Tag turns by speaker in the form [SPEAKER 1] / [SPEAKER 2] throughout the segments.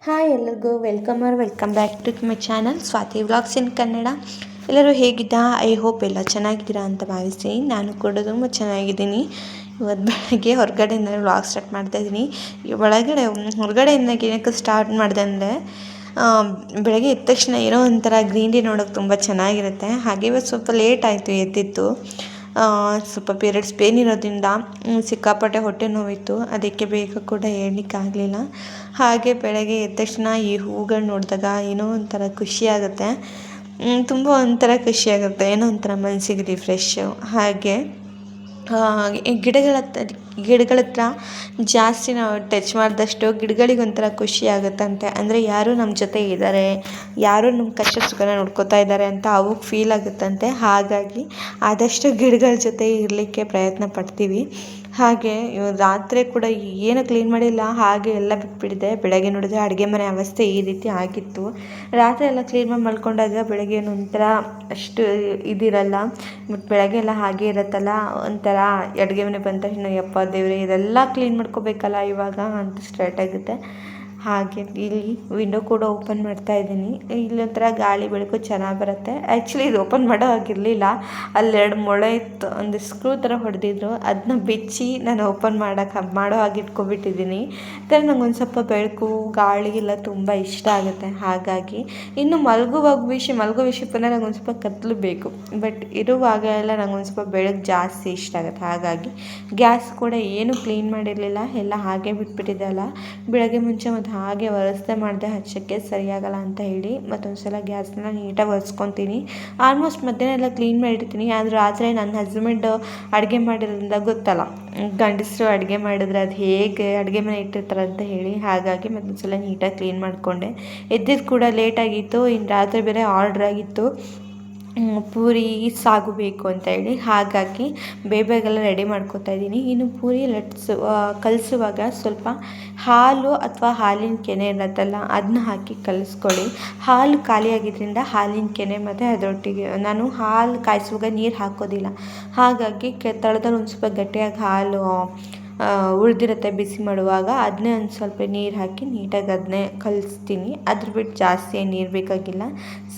[SPEAKER 1] Hi ಎಲ್ಲರಿಗೂ welcome back to my channel Swati vlogs in Kannada. ಎಲ್ಲರೂ ಹೇಗಿದ್ದ? ಐ ಹೋಪ್ ಎಲ್ಲ ಚೆನ್ನಾಗಿದ್ದೀರಾ ಅಂತ ಭಾವಿಸ್ತೀನಿ. ನಾನು ಕೂಡ ತುಂಬ ಚೆನ್ನಾಗಿದ್ದೀನಿ. ಇವತ್ತು ಬೆಳಗ್ಗೆ ಹೊರಗಡೆಯಿಂದ ವ್ಲಾಗ್ ಸ್ಟಾರ್ಟ್ ಮಾಡ್ತಾಯಿದ್ದೀನಿ. ಹೊರಗಡೆಯಿಂದ ಏನಕ್ಕೆ ಸ್ಟಾರ್ಟ್ ಮಾಡಿದೆ ಅಂದರೆ ಬೆಳಗ್ಗೆ ಎದ್ದ ತಕ್ಷಣ ಏನೋ ಒಂಥರ ಗ್ರೀನರಿ ನೋಡೋಕೆ ತುಂಬ ಚೆನ್ನಾಗಿರುತ್ತೆ. ಹಾಗೆ ಇವತ್ತು ಸ್ವಲ್ಪ ಲೇಟ್ ಆಯಿತು ಎದ್ದಿತ್ತು. ಸ್ವಲ್ಪ ಪೀರಿಯಡ್ಸ್ ಪೇನ್ ಇರೋದ್ರಿಂದ ಸಿಕ್ಕಾಪಟ್ಟೆ ಹೊಟ್ಟೆ ನೋವಿತ್ತು. ಅದಕ್ಕೆ ಬೇಗ ಕೂಡ ಆಗಲಿಲ್ಲ. ಹಾಗೆ ಬೆಳಗ್ಗೆ ಎದ್ದ ತಕ್ಷಣ ಈ ಹೂಗಳು ನೋಡಿದಾಗ ಏನೋ ಒಂಥರ ಖುಷಿಯಾಗುತ್ತೆ. ತುಂಬ ಒಂಥರ ಖುಷಿಯಾಗುತ್ತೆ, ಏನೋ ಒಂಥರ ಮನಸ್ಸಿಗೆ ರಿಫ್ರೆಶ್ಶು. ಹಾಗೆ ಗಿಡಗಳ ಹತ್ರ ಜಾಸ್ತಿ ನಾವು ಟಚ್ ಮಾಡಿದಷ್ಟು ಗಿಡಗಳಿಗೆ ಒಂಥರ ಖುಷಿ ಆಗುತ್ತಂತೆ. ಅಂದರೆ ಯಾರು ನಮ್ಮ ಜೊತೆ ಇದ್ದಾರೆ, ಯಾರು ನಮ್ಮ ಕಷ್ಟ ಸುಖನ ನೋಡ್ಕೋತಾ ಇದ್ದಾರೆ ಅಂತ ಅವಾಗ ಫೀಲ್ ಆಗುತ್ತಂತೆ. ಹಾಗಾಗಿ ಆದಷ್ಟು ಗಿಡಗಳ ಜೊತೆ ಇರಲಿಕ್ಕೆ ಪ್ರಯತ್ನ ಪಡ್ತೀವಿ. ಹಾಗೆ ರಾತ್ರಿ ಕೂಡ ಏನು ಕ್ಲೀನ್ ಮಾಡಿಲ್ಲ, ಹಾಗೆ ಎಲ್ಲ ಬಿಟ್ಬಿಟ್ಟಿದೆ. ಬೆಳಗ್ಗೆ ನೋಡಿದ್ರೆ ಅಡುಗೆ ಮನೆ ಅವಸ್ಥೆ ಈ ರೀತಿ ಆಗಿತ್ತು. ರಾತ್ರಿ ಎಲ್ಲ ಕ್ಲೀನ್ ಮಾಡಿ ಮಲ್ಕೊಂಡಾಗ ಬೆಳಗ್ಗೆ ಒಂಥರ ಅಷ್ಟು ಇದಿರಲ್ಲ. ಮತ್ತು ಬೆಳಗ್ಗೆ ಎಲ್ಲ ಹಾಗೆ ಇರುತ್ತಲ್ಲ, ಒಂಥರ ಅಡುಗೆ ಮನೆ ಬಂದ ತಕ್ಷಣ ಯಪ್ಪ ದೇವ್ರೆ ಇದೆಲ್ಲ ಕ್ಲೀನ್ ಮಾಡ್ಕೋಬೇಕಲ್ಲ ಇವಾಗ ಅಂತ ಸ್ಟಾರ್ಟ್ ಆಗುತ್ತೆ. ಹಾಗೆ ಇಲ್ಲಿ ವಿಂಡೋ ಕೂಡ ಓಪನ್ ಮಾಡ್ತಾ ಇದ್ದೀನಿ. ಇಲ್ಲೊಂಥರ ಗಾಳಿ ಬೆಳಕು ಚೆನ್ನಾಗಿ ಬರುತ್ತೆ. ಆ್ಯಕ್ಚುಲಿ ಇದು ಓಪನ್ ಮಾಡೋ ಆಗಿರಲಿಲ್ಲ, ಅಲ್ಲೆರಡು ಮೊಳೆ ಇತ್ತು, ಒಂದು ಸ್ಕ್ರೂ ಥರ ಹೊಡೆದಿದ್ರು, ಅದನ್ನ ಬಿಚ್ಚಿ ನಾನು ಓಪನ್ ಮಾಡೋ ಹಾಗೆ ಇಟ್ಕೊಬಿಟ್ಟಿದ್ದೀನಿ. ಯಾಕಂದರೆ ನಂಗೊಂದು ಸ್ವಲ್ಪ ಬೆಳಕು ಗಾಳಿ ಎಲ್ಲ ತುಂಬ ಇಷ್ಟ ಆಗುತ್ತೆ. ಹಾಗಾಗಿ ಇನ್ನು ಮಲಗೋ ವಿಷಯ ಪುನಃ ನಂಗೊಂದು ಸ್ವಲ್ಪ ಕತ್ತಲು ಬೇಕು. ಬಟ್ ಇರುವಾಗ ಎಲ್ಲ ನಂಗೊಂದು ಸ್ವಲ್ಪ ಬೆಳಕು ಜಾಸ್ತಿ ಇಷ್ಟ ಆಗುತ್ತೆ. ಹಾಗಾಗಿ ಗ್ಯಾಸ್ ಕೂಡ ಏನು ಕ್ಲೀನ್ ಮಾಡಿರಲಿಲ್ಲ, ಎಲ್ಲ ಹಾಗೆ ಬಿಟ್ಬಿಟ್ಟಿದೆ ಅಲ್ಲ. ಬೆಳಗ್ಗೆ ಮುಂಚೆ ಮತ್ತು ಹಾಗೆ ವ್ಯವಸ್ಥೆ ಮಾಡಿದೆ ಹಚ್ಚೋಕ್ಕೆ ಸರಿಯಾಗಲ್ಲ ಅಂತ ಹೇಳಿ ಮತ್ತೊಂದು ಸಲ ಗ್ಯಾಸ್ನ ನೀಟಾಗಿ ಒರೆಸ್ಕೊತೀನಿ. ಆಲ್ಮೋಸ್ಟ್ ಮಧ್ಯಾಹ್ನ ಎಲ್ಲ ಕ್ಲೀನ್ ಮಾಡಿರ್ತೀನಿ. ಆದರೆ ರಾತ್ರಿ ನನ್ನ ಹಸ್ಬೆಂಡ್ ಅಡುಗೆ ಮಾಡಿರೋದ್ರಿಂದ ಗೊತ್ತಲ್ಲ, ಗಂಡಸರು ಅಡುಗೆ ಮಾಡಿದ್ರೆ ಅದು ಹೇಗೆ ಅಡುಗೆ ಮನೆ ಇಟ್ಟಿರ್ತಾರೆ ಅಂತ ಹೇಳಿ. ಹಾಗಾಗಿ ಮತ್ತೊಂದು ಸಲ ನೀಟಾಗಿ ಕ್ಲೀನ್ ಮಾಡಿಕೊಂಡೆ. ಎದ್ದಿದ್ದು ಕೂಡ ಲೇಟಾಗಿತ್ತು. ಇನ್ನು ರಾತ್ರಿ ಬೇರೆ ಆರ್ಡ್ರ್ ಆಗಿತ್ತು, ಪೂರಿ ಸಾಗು ಬೇಕು ಅಂತ ಹೇಳಿ. ಹಾಗಾಗಿ ಬೇಗಲ್ಲ ರೆಡಿ ಮಾಡ್ಕೊತಾ ಇದ್ದೀನಿ. ಇನ್ನು ಪೂರಿ ಕಲಿಸುವಾಗ ಸ್ವಲ್ಪ ಹಾಲು ಅಥವಾ ಹಾಲಿನ ಕೆನೆ ಇರುತ್ತಲ್ಲ ಅದನ್ನ ಹಾಕಿ ಕಲಿಸ್ಕೊಳ್ಳಿ. ಹಾಲು ಖಾಲಿಯಾಗಿದ್ದರಿಂದ ಹಾಲಿನ ಕೆನೆ ಮತ್ತು ಅದರೊಟ್ಟಿಗೆ ನಾನು ಹಾಲು ಕಾಯಿಸುವಾಗ ನೀರು ಹಾಕೋದಿಲ್ಲ. ಹಾಗಾಗಿ ತಳದಲ್ಲಿ ಒಂದು ಸ್ವಲ್ಪ ಗಟ್ಟಿಯಾಗಿ ಹಾಲು ಉಳಿದಿರುತ್ತೆ ಬಿಸಿ ಮಾಡುವಾಗ, ಅದನ್ನೇ ಒಂದು ಸ್ವಲ್ಪ ನೀರು ಹಾಕಿ ನೀಟಾಗಿ ಅದನ್ನೇ ಕಲಿಸ್ತೀನಿ. ಅದ್ರ ಬಿಟ್ಟು ಜಾಸ್ತಿ ನೀರು ಬೇಕಾಗಿಲ್ಲ,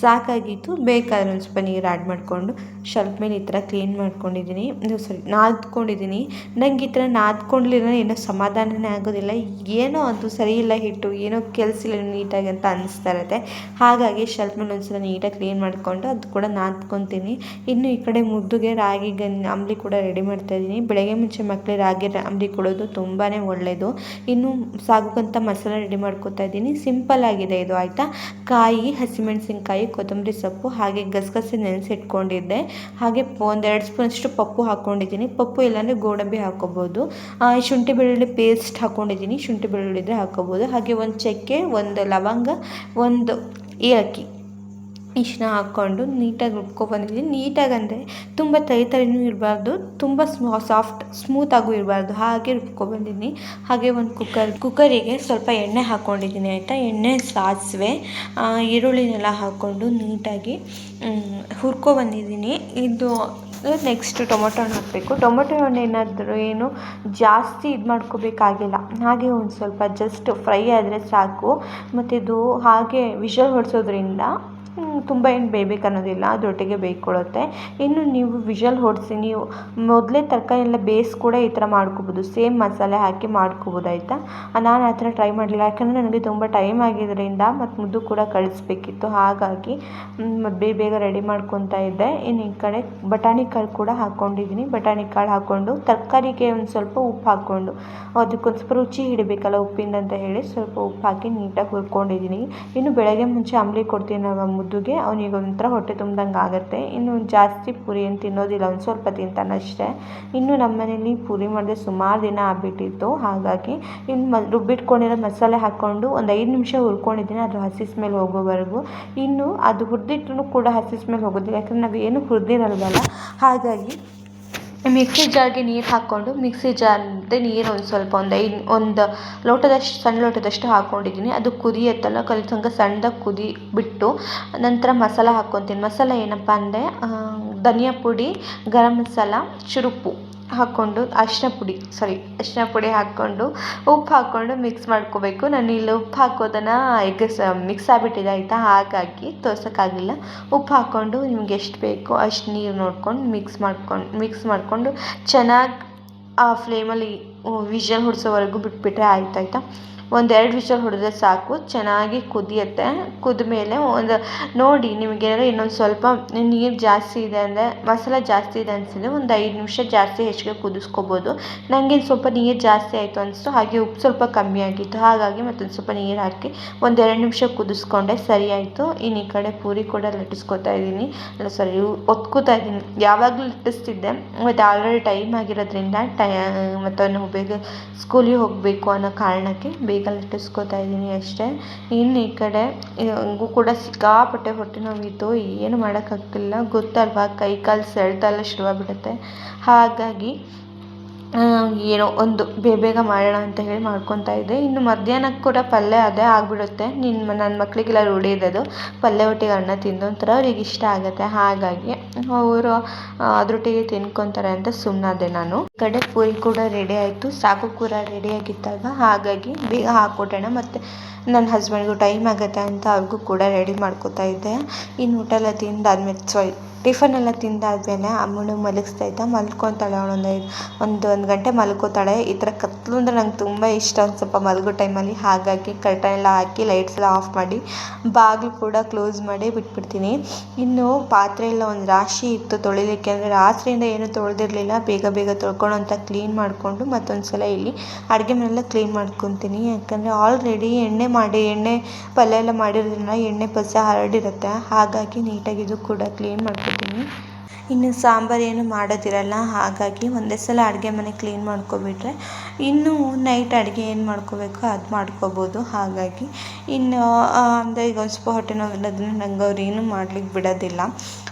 [SPEAKER 1] ಸಾಕಾಗಿತ್ತು. ಬೇಕಾದ್ರೆ ಒಂದು ಸ್ವಲ್ಪ ನೀರು ಆ್ಯಡ್ ಮಾಡಿಕೊಂಡು ಶೆಲ್ಫ್ ಮೇಲೆ ಈ ಥರ ಕ್ಲೀನ್ ಮಾಡ್ಕೊಂಡಿದ್ದೀನಿ. ನಾದ್ಕೊಂಡಿದ್ದೀನಿ. ನಂಗೆ ಈ ಥರ ನಾದ್ಕೊಂಡಿಲ್ಲ ಏನೋ ಸಮಾಧಾನನೇ ಆಗೋದಿಲ್ಲ. ಏನೋ ಅದು ಸರಿ ಇಲ್ಲ, ಹಿಟ್ಟು ಏನೋ ಕೆಲಸಿಲ್ಲ ನೀಟಾಗಿ ಅಂತ ಅನಿಸ್ತಾ ಇರುತ್ತೆ. ಹಾಗಾಗಿ ಶೆಲ್ಫ್ ಮೇಲೆ ಒಂದು ಸಲ ನೀಟಾಗಿ ಕ್ಲೀನ್ ಮಾಡಿಕೊಂಡು ಅದು ಕೂಡ ನಾದ್ಕೊತೀನಿ. ಇನ್ನು ಈ ಕಡೆ ಮುದ್ದುಗೆ ರಾಗಿ ಅಂಬಲಿ ಕೂಡ ರೆಡಿ ಮಾಡ್ತಾಯಿದ್ದೀನಿ. ಬೆಳಗ್ಗೆ ಮುಂಚೆ ಮಕ್ಕಳಿಗೆ ರಾಗಿ ಅಂಬಲಿ ಕೊಡೋದು ತುಂಬಾ ಒಳ್ಳೆಯದು. ಇನ್ನು ಸಾಗುವಂಥ ಮಸಾಲೆ ರೆಡಿ ಮಾಡ್ಕೊತಾ ಇದ್ದೀನಿ. ಸಿಂಪಲ್ ಆಗಿದೆ ಇದು, ಆಯಿತಾ. ಕಾಯಿ, ಹಸಿಮೆಣಸಿನ್ಕಾಯಿ, ಕೊತ್ತಂಬರಿ ಸೊಪ್ಪು, ಹಾಗೆ ಗಸಗಸೆ ನೆನೆಸಿಟ್ಕೊಂಡಿದ್ದೆ. ಹಾಗೆ 1-2 ಸ್ಪೂನಷ್ಟು ಪಪ್ಪು ಹಾಕ್ಕೊಂಡಿದ್ದೀನಿ. ಪಪ್ಪು ಇಲ್ಲಾಂದರೆ ಗೋಡಂಬಿ ಹಾಕ್ಕೋಬೋದು. ಶುಂಠಿ ಬೆಳ್ಳುಳ್ಳಿ ಪೇಸ್ಟ್ ಹಾಕ್ಕೊಂಡಿದ್ದೀನಿ, ಶುಂಠಿ ಬೆಳ್ಳುಳ್ಳಿ ಇದ್ದರೆ ಹಾಕ್ಕೋಬೋದು. ಹಾಗೆ ಒಂದು ಚಕ್ಕೆ, ಒಂದು ಲವಂಗ, ಒಂದು ಏಲಕ್ಕಿ ಇಷ್ಟನ್ನ ಹಾಕ್ಕೊಂಡು ನೀಟಾಗಿ ರುಬ್ಕೊಬಂದಿದ್ದೀನಿ. ನೀಟಾಗಿ ಅಂದರೆ ತುಂಬ ತರಿನೂ ಇರಬಾರ್ದು, ತುಂಬ ಸ್ಮೂತಾಗೂ ಇರಬಾರ್ದು, ಹಾಗೆ ರುಬ್ಕೊಬಂದಿದ್ದೀನಿ. ಹಾಗೆ ಒಂದು ಕುಕ್ಕರಿಗೆ ಸ್ವಲ್ಪ ಎಣ್ಣೆ ಹಾಕ್ಕೊಂಡಿದ್ದೀನಿ, ಆಯಿತಾ. ಎಣ್ಣೆ, ಸಾಸಿವೆ, ಈರುಳ್ಳಿನೆಲ್ಲ ಹಾಕ್ಕೊಂಡು ನೀಟಾಗಿ ಹುರ್ಕೊಬಂದಿದ್ದೀನಿ. ಇದು ನೆಕ್ಸ್ಟ್ ಟೊಮೊಟೊ ಹಣ್ಣು ಹಾಕಬೇಕು. ಟೊಮೊಟೊ ಹಣ್ಣು ಏನು ಜಾಸ್ತಿ ಇದು ಮಾಡ್ಕೋಬೇಕಾಗಿಲ್ಲ, ಹಾಗೆ ಒಂದು ಸ್ವಲ್ಪ ಜಸ್ಟ್ ಫ್ರೈ ಆದರೆ ಸಾಕು. ಮತ್ತು ಇದು ಹಾಗೆ ವಿಷಲ್ ಹೊಡಿಸೋದ್ರಿಂದ ತುಂಬ ಏನು ಬೇಯಬೇಕು ಅನ್ನೋದಿಲ್ಲ, ಅದರೊಟ್ಟಿಗೆ ಬೇಯ್ಕೊಳ್ಳುತ್ತೆ. ಇನ್ನು ನೀವು ವಿಷಲ್ ಹೊಡಿಸಿ ನೀವು ಮೊದಲೇ ತರಕಾರಿ ಎಲ್ಲ ಬೇಯಿಸಿ ಕೂಡ ಈ ಥರ ಮಾಡ್ಕೋಬೋದು, ಸೇಮ್ ಮಸಾಲೆ ಹಾಕಿ ಮಾಡ್ಕೋಬೋದು, ಆಯಿತಾ. ನಾನು ಆ ಥರ ಟ್ರೈ ಮಾಡಲಿಲ್ಲ, ಯಾಕಂದರೆ ನನಗೆ ತುಂಬ ಟೈಮ್ ಆಗಿದ್ದರಿಂದ ಮತ್ತು ಮುದ್ದು ಕೂಡ ಕಳಿಸ್ಬೇಕಿತ್ತು. ಹಾಗಾಗಿ ಬೇಗ ರೆಡಿ ಮಾಡ್ಕೊತಾ ಇದ್ದೆ. ಇನ್ನು ಈ ಕಡೆ ಬಟಾಣಿ ಕಾಳು ಕೂಡ ಹಾಕ್ಕೊಂಡಿದ್ದೀನಿ. ಬಟಾಣಿ ಕಾಳು ಹಾಕ್ಕೊಂಡು ತರಕಾರಿಗೆ ಒಂದು ಸ್ವಲ್ಪ ಉಪ್ಪು ಹಾಕ್ಕೊಂಡು ಅದಕ್ಕೊಂದು ಸ್ವಲ್ಪ ರುಚಿ ಹಿಡಿಬೇಕಲ್ಲ ಉಪ್ಪಿಂದ ಅಂತ ಹೇಳಿ ಸ್ವಲ್ಪ ಉಪ್ಪು ಹಾಕಿ ನೀಟಾಗಿ ಹುರ್ಕೊಂಡಿದ್ದೀನಿ. ಇನ್ನು ಬೆಳಗ್ಗೆ ಮುಂಚೆ ಅಂಬಲಿ ಕೊಡ್ತೀನಿ ಮುದ್ದುಗೆ, ಅವನಿಗೆ ಒಂಥರ ಹೊಟ್ಟೆ ತುಂಬ್ದಂಗೆ ಆಗುತ್ತೆ. ಇನ್ನು ಜಾಸ್ತಿ ಪೂರಿ ಏನು ತಿನ್ನೋದಿಲ್ಲ, ಒಂದು ಸ್ವಲ್ಪ ತಿಂತಾನಷ್ಟೇ. ಇನ್ನು ನಮ್ಮ ಮನೇಲಿ ಪೂರಿ ಮಾಡಿದೆ ಸುಮಾರು ದಿನ ಆಗಿಬಿಟ್ಟಿತ್ತು. ಹಾಗಾಗಿ ಇನ್ನು ರುಬ್ಬಿಟ್ಕೊಂಡಿರೋ ಮಸಾಲೆ ಹಾಕ್ಕೊಂಡು ಒಂದು 5 ನಿಮಿಷ ಹುರ್ಕೊಂಡಿದ್ದೀನಿ, ಅದು ಹಸಿ ಸ್ಮೆಲ್ ಹೋಗೋವರೆಗೂ. ಇನ್ನು ಅದು ಹುರಿದಿಟ್ರೂ ಕೂಡ ಹಸಿ ಸ್ಮೆಲ್ ಹೋಗೋದಿಲ್ಲ, ಯಾಕಂದರೆ ನಾವು ಏನು ಹುರಿದಿರಲ್ವಲ್ಲ. ಹಾಗಾಗಿ ಮಿಕ್ಸಿ ಜಾರ್ಗೆ ನೀರು ಹಾಕ್ಕೊಂಡು ಮಿಕ್ಸಿ ಜಾರ್ದೆ ನೀರು ಒಂದು ಸ್ವಲ್ಪ ಒಂದು ಲೋಟದಷ್ಟು, ಸಣ್ಣ ಲೋಟದಷ್ಟು ಹಾಕ್ಕೊಂಡಿದ್ದೀನಿ. ಅದು ಕುದಿಯತ್ತಲ್ಲ, ತನಕ ಸಣ್ಣದಾಗಿ ಕುದಿ ಬಿಟ್ಟು ನಂತರ ಮಸಾಲ ಹಾಕ್ಕೊತೀನಿ. ಮಸಾಲ ಏನಪ್ಪ ಅಂದರೆ ಧನಿಯಾ ಪುಡಿ, ಗರಂ ಮಸಾಲ, ಚುರುಪು ಹಾಕ್ಕೊಂಡು ಅರಿಶಿನ ಪುಡಿ ಹಾಕ್ಕೊಂಡು ಉಪ್ಪು ಹಾಕ್ಕೊಂಡು ಮಿಕ್ಸ್ ಮಾಡ್ಕೋಬೇಕು. ನಾನು ಇಲ್ಲಿ ಉಪ್ಪು ಹಾಕೋದನ್ನು ಮಿಕ್ಸ್ ಆಗಿಬಿಟ್ಟಿದೆ ಆಯಿತಾ, ಹಾಗಾಗಿ ತೋರ್ಸೋಕ್ಕಾಗಲಿಲ್ಲ. ಉಪ್ಪು ಹಾಕ್ಕೊಂಡು ನಿಮ್ಗೆ ಎಷ್ಟು ಬೇಕೋ ಅಷ್ಟು ನೀರು ನೋಡ್ಕೊಂಡು ಮಿಕ್ಸ್ ಮಾಡಿಕೊಂಡು ಚೆನ್ನಾಗಿ ಆ ಫ್ಲೇಮಲ್ಲಿ ವಿಷಲ್ ಹೊಡ್ಸೋವರೆಗೂ ಬಿಟ್ಬಿಟ್ರೆ ಆಯ್ತಾಯ್ತಾ. 1-2 ವಿಷಲ್ ಹೊಡೆದ್ರೆ ಸಾಕು. ಚೆನ್ನಾಗಿ ಕುದಿಯುತ್ತೆ. ಕುದ್ಮೇಲೆ ನೋಡಿ ನಿಮಗೇನಾದ್ರು ಇನ್ನೊಂದು ಸ್ವಲ್ಪ ನೀರು ಜಾಸ್ತಿ ಇದೆ ಅಂದರೆ, ಮಸಾಲೆ ಜಾಸ್ತಿ ಇದೆ ಅನಿಸಿದ್ರೆ 5 ನಿಮಿಷ ಜಾಸ್ತಿ ಹೆಚ್ಚಿಗೆ ಕುದಿಸ್ಕೋಬೋದು. ನನಗೆ ಸ್ವಲ್ಪ ನೀರು ಜಾಸ್ತಿ ಆಯಿತು ಅನಿಸ್ತು, ಹಾಗೆ ಉಪ್ಪು ಸ್ವಲ್ಪ ಕಮ್ಮಿ ಆಗಿತ್ತು, ಹಾಗಾಗಿ ಮತ್ತೊಂದು ಸ್ವಲ್ಪ ನೀರು ಹಾಕಿ 1-2 ನಿಮಿಷ ಕುದಿಸ್ಕೊಂಡೆ, ಸರಿ ಆಯಿತು. ಇನ್ನು ಈ ಕಡೆ ಪೂರಿ ಕೂಡ ಲಟ್ಟಿಸ್ಕೊತಾ ಇದ್ದೀನಿ, ಒತ್ಕೋತಾ ಇದ್ದೀನಿ. ಯಾವಾಗಲೂ ಲಟ್ಟಿಸ್ತಿದ್ದೆ, ಮತ್ತು ಆಲ್ರೆಡಿ ಟೈಮ್ ಆಗಿರೋದ್ರಿಂದ ಮತ್ತು ನಾವು ಬೇಗ ಸ್ಕೂಲಿಗೆ ಹೋಗಬೇಕು ಅನ್ನೋ ಕಾರಣಕ್ಕೆ ಬೇಗ ಲಟ್ಟಿಸ್ಕೊತಾ ಇದ್ದೀನಿ ಅಷ್ಟೇ. ಇನ್ನು ಈ ಕಡೆ ಕೂಡ ಸಿಕ್ಕಾಪಟ್ಟೆ ಹೊಟ್ಟೆ ನೋವಿತ್ತು, ಏನು ಮಾಡೋಕ್ಕಾಗ್ತಿಲ್ಲ, ಗೊತ್ತಲ್ವಾ, ಕೈ ಕಾಲು ಸೆಳೆತಲ್ಲ ಶುರುವಾಗ್ಬಿಡುತ್ತೆ. ಹಾಗಾಗಿ ಏನೋ ಒಂದು ಬೇಗ ಮಾಡೋಣ ಅಂತ ಹೇಳಿ ಮಾಡ್ಕೊತಾ ಇದ್ದೆ. ಇನ್ನು ಮಧ್ಯಾಹ್ನಕ್ಕೆ ಕೂಡ ಪಲ್ಯ ಅದೇ ಆಗಿಬಿಡುತ್ತೆ. ನನ್ನ ಮಕ್ಕಳಿಗೆಲ್ಲ ರೂಢಿ ಇದೆ ಅದು, ಪಲ್ಯ ಒಟ್ಟಿಗೆ ಅನ್ನ ತಿಂದು ಒಂಥರ ಅವ್ರಿಗೆ ಇಷ್ಟ ಆಗುತ್ತೆ, ಹಾಗಾಗಿ ಅವರು ಅದರೊಟ್ಟಿಗೆ ತಿನ್ಕೊತಾರೆ ಅಂತ ಸುಮ್ಮನಾದೆ ನಾನು. ಈ ಕಡೆ ಪೂರಿ ಕೂಡ ರೆಡಿ ಆಯಿತು, ಸಾಕು ಕೂಡ ರೆಡಿಯಾಗಿದ್ದಾಗ, ಹಾಗಾಗಿ ಬೇಗ ಹಾಕ್ಕೊಟ್ಟೋಣ. ಮತ್ತು ನನ್ನ ಹಸ್ಬೆಂಡ್ಗೂ ಟೈಮ್ ಆಗುತ್ತೆ ಅಂತ ಅವ್ರಿಗೂ ಕೂಡ ರೆಡಿ ಮಾಡ್ಕೋತಾ ಇದ್ದೆ. ಇನ್ನು ಊಟ ಎಲ್ಲ ತಿಂದಾದ್ಮೇಲೆ ಟಿಫನ್ ಎಲ್ಲ ತಿಂದಾದ್ಮೇಲೆ ಅಮ್ಮನು ಮಲಗಿಸ್ತಾ ಇದ್ದ. ಮಲ್ಕೊತಾಳೆ ಅವಳು ಒಂದು ಗಂಟೆ ಮಲ್ಕೋತಾಳೆ. ಈ ಥರ ಕತ್ಲು ಅಂದರೆ ನಂಗೆ ತುಂಬ ಇಷ್ಟ, ಒಂದು ಸ್ವಲ್ಪ ಮಲಗೋ ಟೈಮಲ್ಲಿ. ಹಾಗಾಗಿ ಕರ್ಟನ್ ಎಲ್ಲ ಹಾಕಿ ಲೈಟ್ಸ್ ಎಲ್ಲ ಆಫ್ ಮಾಡಿ ಬಾಗಿಲು ಕೂಡ ಕ್ಲೋಸ್ ಮಾಡಿ ಬಿಟ್ಬಿಡ್ತೀನಿ. ಇನ್ನು ಪಾತ್ರೆ ಎಲ್ಲ ಒಂದು ರಾಶಿ ಇತ್ತು ತೊಳಿಲಿಕ್ಕೆ, ಅಂದರೆ ರಾತ್ರಿಯಿಂದ ಏನು ತೊಳೆದಿರಲಿಲ್ಲ, ಬೇಗ ತೊಳ್ಕೊಂಡು ಅಂತ ಕ್ಲೀನ್ ಮಾಡಿಕೊಂಡು ಮತ್ತೊಂದು ಸಲ ಇಲ್ಲಿ ಅಡುಗೆ ಮನೆಯೆಲ್ಲ ಕ್ಲೀನ್ ಮಾಡ್ಕೊತೀನಿ. ಯಾಕಂದರೆ ಆಲ್ರೆಡಿ ಎಣ್ಣೆ ಪಲ್ಯ ಎಲ್ಲ ಮಾಡಿರೋದ್ರಿಂದ ಎಣ್ಣೆ ಪಸೆ ಹರಡಿರುತ್ತೆ, ಹಾಗಾಗಿ ನೀಟಾಗಿ ಇದು ಕೂಡ ಕ್ಲೀನ್ ಮಾಡ್ಕೊತೀನಿ. ಇನ್ನು ಸಾಂಬಾರು ಏನು ಮಾಡೋದಿರಲ್ಲ, ಹಾಗಾಗಿ ಒಂದೇ ಸಲ ಅಡುಗೆ ಮನೆ ಕ್ಲೀನ್ ಮಾಡ್ಕೊಬಿಟ್ರೆ ಇನ್ನು ನೈಟ್ ಅಡುಗೆ ಏನು ಮಾಡ್ಕೋಬೇಕು ಅದು ಮಾಡ್ಕೋಬೋದು. ಹಾಗಾಗಿ ಇನ್ನು ಅಂದರೆ ಈಗ ಒಂದು ಸ್ವಲ್ಪ ಹೊಟ್ಟೆ ನೋವಿರೋದ್ರಿಂದ ನಂಗೆ ಅವ್ರು ಏನೂ ಮಾಡ್ಲಿಕ್ಕೆ ಬಿಡೋದಿಲ್ಲ,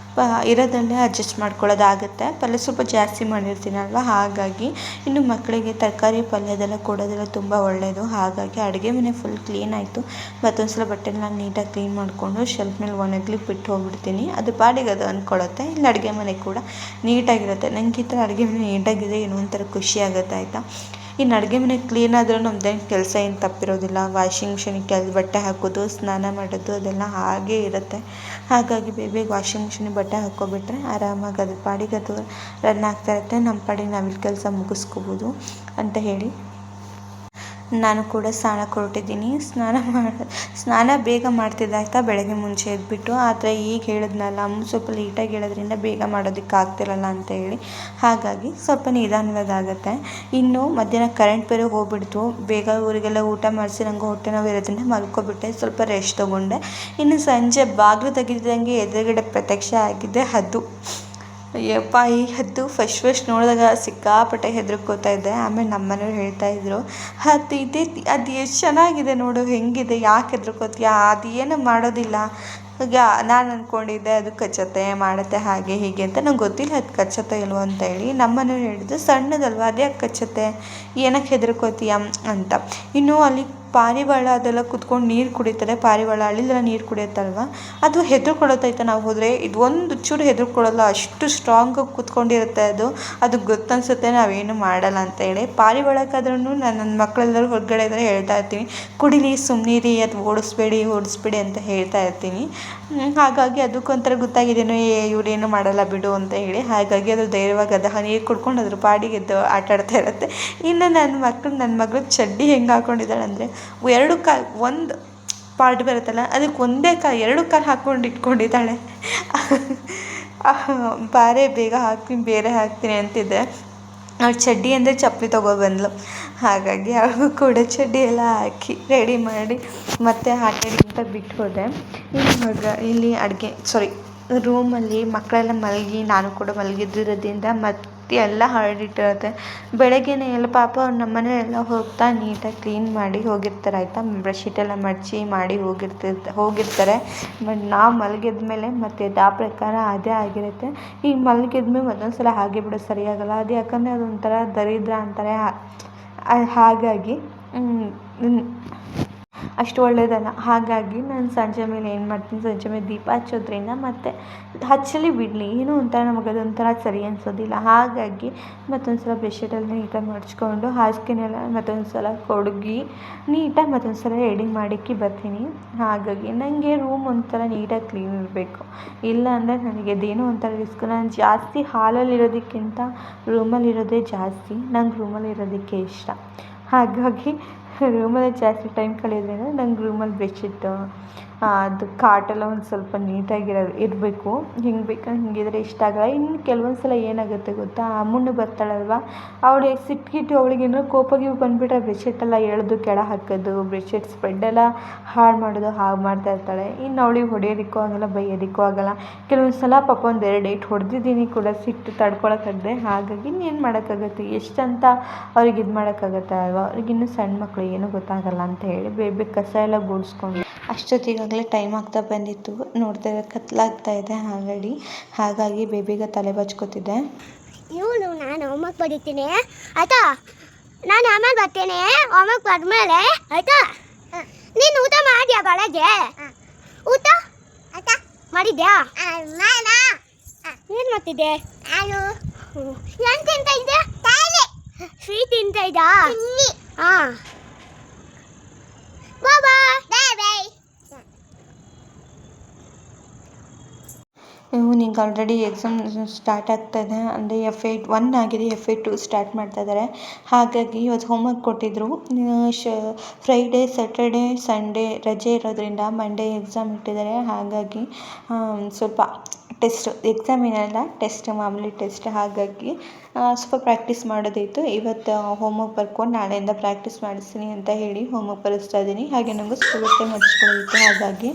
[SPEAKER 1] ಇರೋದಲ್ಲೇ ಅಡ್ಜಸ್ಟ್ ಮಾಡ್ಕೊಳ್ಳೋದಾಗುತ್ತೆ. ಪಲ್ಯ ಸ್ವಲ್ಪ ಜಾಸ್ತಿ ಮಾಡಿರ್ತೀನಲ್ವ, ಹಾಗಾಗಿ ಇನ್ನು ಮಕ್ಕಳಿಗೆ ತರಕಾರಿ ಪಲ್ಯದೆಲ್ಲ ಕೊಡೋದೆಲ್ಲ ತುಂಬ ಒಳ್ಳೆಯದು. ಹಾಗಾಗಿ ಅಡುಗೆ ಮನೆ ಫುಲ್ ಕ್ಲೀನ್ ಆಯಿತು. ಮತ್ತೊಂದು ಸಲ ಬಟ್ಟೆನ ನೀಟಾಗಿ ಕ್ಲೀನ್ ಮಾಡಿಕೊಂಡು ಶೆಲ್ಫ್ ಮೇಲೆ ಒಣಗ್ಲಿಕ್ಕೆ ಬಿಟ್ಟು ಹೋಗ್ಬಿಡ್ತೀನಿ, ಅದು ಪಾಡಿಗೆ ಅದು ಅಂದ್ಕೊಳ್ಳುತ್ತೆ. ಇಲ್ಲಿ ಅಡುಗೆ ಮನೆ ಕೂಡ ನೀಟಾಗಿರುತ್ತೆ. ನನಗೆ ಈ ಥರ ಅಡುಗೆ ಮನೆ ನೀಟಾಗಿದೆ ಏನೋ ಒಂಥರ ಖುಷಿ ಆಗುತ್ತೆ ಆಯಿತಾ. ಇನ್ನು ಅಡುಗೆ ಮನೆ ಕ್ಲೀನ್ ಆದರೂ ನಮ್ಮದೇನು ಕೆಲಸ ಏನು ತಪ್ಪಿರೋದಿಲ್ಲ. ವಾಷಿಂಗ್ ಮಿಷಿನಿಗೆ ಬಟ್ಟೆ ಹಾಕೋದು, ಸ್ನಾನ ಮಾಡೋದು ಅದೆಲ್ಲ ಹಾಗೇ ಇರುತ್ತೆ. ಹಾಗಾಗಿ ಬೇಗ ವಾಷಿಂಗ್ ಮಿಷಿನಿಗೆ ಬಟ್ಟೆ ಹಾಕ್ಕೊಬಿಟ್ರೆ ಆರಾಮಾಗಿ ಅದ್ರ ಪಾಡಿಗೆ ಅದು ರನ್ ಆಗ್ತಾ ಇರುತ್ತೆ. ನಮ್ಮ ಪಾಡಿಗೆ ನಾವಿಲ್ಲಿ ಕೆಲಸ ಮುಗಿಸ್ಕೋಬೋದು ಅಂತ ಹೇಳಿ ನಾನು ಕೂಡ ಸ್ನಾನಕ್ಕೆ ಹೊರಟಿದ್ದೀನಿ. ಸ್ನಾನ ಬೇಗ ಮಾಡ್ತಿದ್ದೆ ಆಯಿತಾ, ಬೆಳಗ್ಗೆ ಮುಂಚೆ ಎದ್ಬಿಟ್ಟು. ಆದರೆ ಈಗ ಹೇಳಿದ್ನಲ್ಲ, ಸ್ವಲ್ಪ ಲೇಟಾಗಿ ಹೇಳೋದ್ರಿಂದ ಬೇಗ ಮಾಡೋದಕ್ಕೆ ಆಗ್ತಿರಲ್ಲ ಅಂತ ಹೇಳಿ, ಹಾಗಾಗಿ ಸ್ವಲ್ಪ ನಿಧಾನವಾಗುತ್ತೆ. ಇನ್ನು ಮಧ್ಯಾಹ್ನ ಕರೆಂಟ್ ಬೇರೆ ಹೋಗ್ಬಿಡ್ತು, ಬೇಗ ಊರಿಗೆಲ್ಲ ಊಟ ಮಾಡಿಸಿ ನಂಗೆ ಹೊಟ್ಟೆ ನೋವು ಇರೋದ್ರಿಂದ ಮಲ್ಕೊಬಿಟ್ಟೆ, ಸ್ವಲ್ಪ ರೆಸ್ಟ್ ತೊಗೊಂಡೆ. ಇನ್ನು ಸಂಜೆ ಬಾಗಿಲು ತೆಗಿತಿದ್ದಂಗೆ ಎದುರುಗಡೆ ಪ್ರತ್ಯಕ್ಷ ಆಗಿದೆ ಹದ್ದು. ಯಪ್ಪ, ಈ ಹದ್ದು ಫಸ್ಟ್ ನೋಡಿದಾಗ ಸಿಕ್ಕಾಪಟ್ಟೆ ಹೆದರ್ಕೋತಾ ಇದ್ದೆ. ಆಮೇಲೆ ನಮ್ಮ ಮನೆಯವ್ರು ಹೇಳ್ತಾಯಿದ್ರು, ಅದು ಎಷ್ಟು ಚೆನ್ನಾಗಿದೆ ನೋಡು, ಹೆಂಗಿದೆ, ಯಾಕೆ ಹೆದರ್ಕೋತೀಯ, ಅದು ಏನು ಮಾಡೋದಿಲ್ಲ. ಈಗ ನಾನು ಅಂದ್ಕೊಂಡಿದ್ದೆ ಅದು ಕಚ್ಚತ್ತೆ ಮಾಡುತ್ತೆ ಹಾಗೆ ಹೀಗೆ ಅಂತ, ನಂಗೆ ಗೊತ್ತಿಲ್ಲ ಅದು ಕಚ್ಚತ್ತೆ ಇಲ್ವೋ ಅಂತ ಹೇಳಿ. ನಮ್ಮ ಮನೆಯವ್ರು ಹೇಳಿದ್ರು, ಸಣ್ಣದಲ್ವ ಅದು ಯಾಕೆ ಕಚ್ಚತ್ತೆ, ಏನಕ್ಕೆ ಹೆದರ್ಕೋತೀಯ ಅಂತ. ಇನ್ನು ಅಲ್ಲಿ ಪಾರಿವಾಳ ಅದೆಲ್ಲ ಕುತ್ಕೊಂಡು ನೀರು ಕುಡಿತಾರೆ. ಪಾರಿವಾಳ ಹಳ್ಳಿಲೆಲ್ಲ ನೀರು ಕುಡಿಯುತ್ತಲ್ವ, ಅದು ಹೆದರ್ಕೊಳ್ಳುತ್ತೈತೆ ನಾವು ಹೋದರೆ. ಇದು ಒಂದು ಚೂರು ಹೆದರ್ಕೊಳ್ಳಲ್ಲ, ಅಷ್ಟು ಸ್ಟ್ರಾಂಗಾಗಿ ಕುತ್ಕೊಂಡಿರುತ್ತೆ ಅದು ಗೊತ್ತನ್ಸುತ್ತೆ ನಾವೇನು ಮಾಡಲ್ಲ ಅಂತ ಹೇಳಿ. ಪಾರಿವಾಳಕ್ಕಾದ್ರೂ ನನ್ನ ಮಕ್ಕಳೆಲ್ಲರೂ ಹೊರಗಡೆ ಇದ್ದರೆ ಹೇಳ್ತಾ ಇರ್ತೀನಿ, ಕುಡಿಲಿ ಸುಮ್ಮನಿರಿ, ಅದು ಓಡಿಸ್ಬೇಡಿ ಅಂತ ಹೇಳ್ತಾ ಇರ್ತೀನಿ. ಹಾಗಾಗಿ ಅದಕ್ಕೊಂಥರ ಗೊತ್ತಾಗಿದ್ದೇನೋ ಇವರೇನು ಮಾಡಲ್ಲ ಬಿಡು ಅಂತ ಹೇಳಿ. ಹಾಗಾಗಿ ಅದು ಧೈರ್ಯವಾಗಿ ನೀರು ಕುಡ್ಕೊಂಡು ಅದ್ರ ಪಾಡಿಗೆ ಎದ್ದು ಆಟ ಆಡ್ತಾ ಇರುತ್ತೆ. ಇನ್ನು ನನ್ನ ಮಗಳು ಚಡ್ಡಿ ಹೆಂಗೆ ಹಾಕ್ಕೊಂಡಿದ್ದಾಳೆ ಅಂದರೆ, ಒಂದು ಪಾರ್ಟ್ ಬರುತ್ತಲ್ಲ ಅದಕ್ಕೆ ಒಂದೇ ಕಾಲು 2 ಕಾಲು ಹಾಕ್ಕೊಂಡು ಇಟ್ಕೊಂಡಿದ್ದಾಳೆ. ಬಾರೆ ಬೇಗ ಹಾಕ್ತೀನಿ, ಬೇರೆ ಹಾಕ್ತೀನಿ ಅಂತಿದ್ದೆ. ಅವಳು ಚಡ್ಡಿ ಅಂದರೆ ಚಪ್ಪಲಿ ತೊಗೊಬಂದ್ಲು, ಹಾಗಾಗಿ ಅವಳಿಗೂ ಕೂಡ ಚಡ್ಡಿ ಎಲ್ಲ ಹಾಕಿ ರೆಡಿ ಮಾಡಿ ಮತ್ತೆ ಆಟಾಡಿ ಅಂತ ಬಿಟ್ಟು ಹೋದೆ. ಇಲ್ಲಿ ರೂಮಲ್ಲಿ ಮಕ್ಕಳೆಲ್ಲ ಮಲಗಿ ನಾನು ಕೂಡ ಮಲಗಿದ್ದಿರೋದ್ರಿಂದ ಮತ್ತೆ ಎಲ್ಲ ಹರಡಿಟ್ಟಿರುತ್ತೆ. ಬೆಳಗ್ಗೆನೇ ಎಲ್ಲ ಪಾಪ ಅವ್ರು ನಮ್ಮ ಮನೆಯಲ್ಲೆಲ್ಲ ಹೋಗ್ತಾ ನೀಟಾಗಿ ಕ್ಲೀನ್ ಮಾಡಿ ಹೋಗಿರ್ತಾರೆ ಆಯಿತಾ, ಬೆಡ್ಶೀಟೆಲ್ಲ ಮಡಚಿ ಮಾಡಿ ಹೋಗಿರ್ತಾರೆ. ಬಟ್ ನಾವು ಮಲಗಿದ ಮೇಲೆ ಮತ್ತು ಆ ಪ್ರಕಾರ ಅದೇ ಆಗಿರುತ್ತೆ. ಈಗ ಮಲಗಿದ್ಮೇಲೆ ಒಂದೊಂದು ಸಲ ಹಾಗೆ ಬಿಡೋದು ಸರಿಯಾಗಲ್ಲ, ಅದು ಯಾಕಂದರೆ ಅದೊಂಥರ ದರಿದ್ರ ಅಂತಾರೆ. ಹಾಗಾಗಿ ಅಷ್ಟು ಒಳ್ಳೆಯದಲ್ಲ. ಹಾಗಾಗಿ ನಾನು ಸಂಜೆ ಮೇಲೆ ಏನು ಮಾಡ್ತೀನಿ, ಸಂಜೆ ಮೇಲೆ ದೀಪ ಹಚ್ಚೋದ್ರಿಂದ ಮತ್ತು ಹಚ್ಚಲಿ ಬಿಡಲಿ ಏನೋ ಒಂಥರ ನಮಗೆ ಅದೊಂಥರ ಸರಿ ಅನಿಸೋದಿಲ್ಲ. ಹಾಗಾಗಿ ಮತ್ತೊಂದು ಸಲ ಬೆಡ್ಶೀಟೆಲ್ಲ ನೀಟಾಗಿ ಮಡಚ್ಕೊಂಡು ಹಾಸಿಗೆನೆಲ್ಲ ಮತ್ತೊಂದು ಸಲ ಕೊಡಗಿ ನೀಟಾಗಿ ಮತ್ತೊಂದು ಸಲ ಎಡಿಂಗ್ ಮಾಡಿಕ್ಕಿ ಬರ್ತೀನಿ. ಹಾಗಾಗಿ ನನಗೆ ರೂಮ್ ಒಂಥರ ನೀಟಾಗಿ ಕ್ಲೀನ್ ಇರಬೇಕು. ಇಲ್ಲ ಅಂದರೆ ನನಗೆ ಅದೇನೋ ಒಂಥರ ರಿಸ್ಕ್. ನಾನು ಜಾಸ್ತಿ ಹಾಲಲ್ಲಿರೋದಕ್ಕಿಂತ ರೂಮಲ್ಲಿರೋದೇ ಜಾಸ್ತಿ. ನಂಗೆ ರೂಮಲ್ಲಿರೋದಕ್ಕೆ ಇಷ್ಟ. ಹಾಗಾಗಿ ರೂಮಲ್ಲೇ ಜಾಸ್ತಿ ಟೈಮ್ ಕಳೆಯೋದ್ರಿಂದ ನಂಗೆ ರೂಮಲ್ಲಿ ಬೆಡ್ಶೀಟು ಅದು ಕಾಟೆಲ್ಲ ಒಂದು ಸ್ವಲ್ಪ ಇರಬೇಕು. ಹಿಂಗೆ ಬೇಕಂದ್ರೆ ಹಿಂಗಿದ್ರೆ ಇಷ್ಟ ಆಗಲ್ಲ. ಇನ್ನು ಕೆಲವೊಂದು ಸಲ ಏನಾಗುತ್ತೆ ಗೊತ್ತಾ, ಅಮ್ಮನೂ ಬರ್ತಾಳಲ್ವ, ಅವಳಿಗೆ ಸಿಟ್ಟು ಅವಳಿಗೇನೋ ಕೋಪ ಗೀಪ ಬಂದುಬಿಟ್ರೆ ಬೆಡ್ಶೀಟೆಲ್ಲ ಎಳೆದು ಕೆಳ ಹಾಕೋದು, ಬೆಡ್ಶೀಟ್ ಸ್ಪ್ರೆಡ್ಡೆಲ್ಲ ಹಾಳು ಮಾಡೋದು, ಹಾಗೆ ಮಾಡ್ತಾ ಇರ್ತಾಳೆ. ಇನ್ನು ಅವಳಿಗೆ ಹೊಡೆಯೋದಕ್ಕೂ ಆಗಲ್ಲ, ಬೈಯೋದಕ್ಕೂ ಆಗಲ್ಲ. ಕೆಲವೊಂದು ಸಲ ಪಾಪ 1-2 ಏಟು ಹೊಡೆದಿದ್ದೀನಿ ಕೂಡ ಸಿಟ್ಟು ತಡ್ಕೊಳಕ್ಕಾಗದೆ. ಹಾಗಾಗಿ ಇನ್ನೇನು ಮಾಡೋಕ್ಕಾಗತ್ತೆ, ಎಷ್ಟಂತ ಅವ್ರಿಗೆ ಇದು ಮಾಡೋಕ್ಕಾಗತ್ತೆ ಅಲ್ವಾ. ಅವ್ರಿಗೆ ಇನ್ನೂ ಸಣ್ಣ ಮಕ್ಕಳು ಏನೂ ಗೊತ್ತಾಗಲ್ಲ ಅಂತ ಹೇಳಿ ಬೇಗ ಕಸ ಎಲ್ಲ ಗುಡಿಸ್ಕೊಂಡು ಅಷ್ಟೊತ್ತಿಗಾಗಲೇ ಟೈಮ್ ಆಗ್ತಾ ಬಂದಿತ್ತು. ನೋಡ್ತಾ ಇದ್ದರೆ ಕತ್ಲಾಗ್ತಾ ಇದೆ ಆಲ್ರೆಡಿ. ಹಾಗಾಗಿ ಬೇಗ ತಲೆ ಬಚ್ಕೋತಿದ್ದೆ.
[SPEAKER 2] ಇವಳು ನಾನು ಹೋಮ್ವರ್ಕ್ ಬರೀತೀನಿ ಆಯ್ತಾ, ನಾನು ಆಮೇಲೆ ಬರ್ತೀನಿ. ಹೋಮ್ವರ್ಕ್ ಬಂದಮೇಲೆ ಆಯ್ತಾ, ನೀನು ಊಟ ಮಾಡಿದ್ಯಾ ಬೆಳಗ್ಗೆ? ಊಟ ಮಾಡಿದ್ಯಾ? ಏನು ಮಾಡ್ತಿದ್ದೆ? ನಾನು ಏನು ತಿಂತ ಇದ್ದೆ? ಸ್ವೀಟ್ ತಿಂತ ಇದ್ದಾ? ಹಾಂ ಬಾಬಾ ಬಾಯ್.
[SPEAKER 1] ನಿಂಗೆ ಆಲ್ರೆಡಿ ಎಕ್ಸಾಮ್ ಸ್ಟಾರ್ಟ್ ಆಗ್ತಾಯಿದೆ. ಅಂದರೆ F8 1 ಆಗಿದೆ, F8 2 ಸ್ಟಾರ್ಟ್ ಮಾಡ್ತಾಯಿದ್ದಾರೆ. ಹಾಗಾಗಿ ಇವತ್ತು ಹೋಮ್ವರ್ಕ್ ಕೊಟ್ಟಿದ್ದರು. ಫ್ರೈಡೇ, ಸ್ಯಾಟರ್ಡೇ, ಸಂಡೇ ರಜೆ ಇರೋದ್ರಿಂದ ಮಂಡೇ ಎಕ್ಸಾಮ್ ಇಟ್ಟಿದ್ದಾರೆ. ಹಾಗಾಗಿ ಸ್ವಲ್ಪ ಟೆಸ್ಟ್, ಎಕ್ಸಾಮ್ ಏನಲ್ಲ, ಟೆಸ್ಟ್, ಮಾಮೂಲಿ ಟೆಸ್ಟ್. ಹಾಗಾಗಿ ಸ್ವಲ್ಪ ಪ್ರಾಕ್ಟೀಸ್ ಮಾಡೋದಿತ್ತು. ಇವತ್ತು ಹೋಮ್ವರ್ಕ್ ಬರ್ಕೊಂಡು ನಾಳೆಯಿಂದ ಪ್ರಾಕ್ಟೀಸ್ ಮಾಡಿಸ್ತೀನಿ ಅಂತ ಹೇಳಿ ಹೋಮ್ವರ್ಕ್ ಬರೆಸ್ತಾ ಇದ್ದೀನಿ. ಹಾಗೆ ನನಗೂ ಸ್ಕೂಲ್ ಟೈಮ್ ಹಚ್ಕೊಳ್ಳೋದಿತ್ತು. ಹಾಗಾಗಿ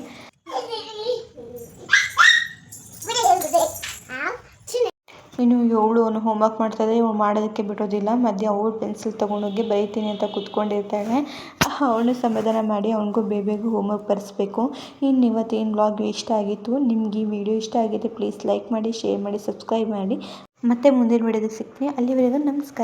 [SPEAKER 1] ಇನ್ನು ಅವನು ಹೋಮ್ವರ್ಕ್ ಮಾಡ್ತಾಯಿದ್ದೆ, ಇವಳು ಮಾಡೋದಕ್ಕೆ ಬಿಡೋದಿಲ್ಲ. ಮಧ್ಯೆ ಅವಳು ಪೆನ್ಸಿಲ್ ತೊಗೊಂಡೋಗಿ ಬರೀತೀನಿ ಅಂತ ಕೂತ್ಕೊಂಡಿರ್ತಾಳೆ. ಅವಳು ಸಮಾಧಾನ ಮಾಡಿ ಅವನಿಗೂ ಬೇಗ ಹೋಮ್ವರ್ಕ್ ಬರೆಸ್ಬೇಕು. ಇನ್ನು ಇವತ್ತೇನು ವ್ಲಾಗ್ ಇಷ್ಟ ಆಗಿತ್ತು, ನಿಮ್ಗೆ ಈ ವಿಡಿಯೋ ಇಷ್ಟ ಆಗಿದೆ ಪ್ಲೀಸ್ ಲೈಕ್ ಮಾಡಿ, ಶೇರ್ ಮಾಡಿ, ಸಬ್ಸ್ಕ್ರೈಬ್ ಮಾಡಿ. ಮತ್ತೆ ಮುಂದಿನ ವಿಡಿಯೋದಲ್ಲಿ ಸಿಗ್ತೀನಿ. ಅಲ್ಲಿವರೆಗೂ ನಮಸ್ಕಾರ.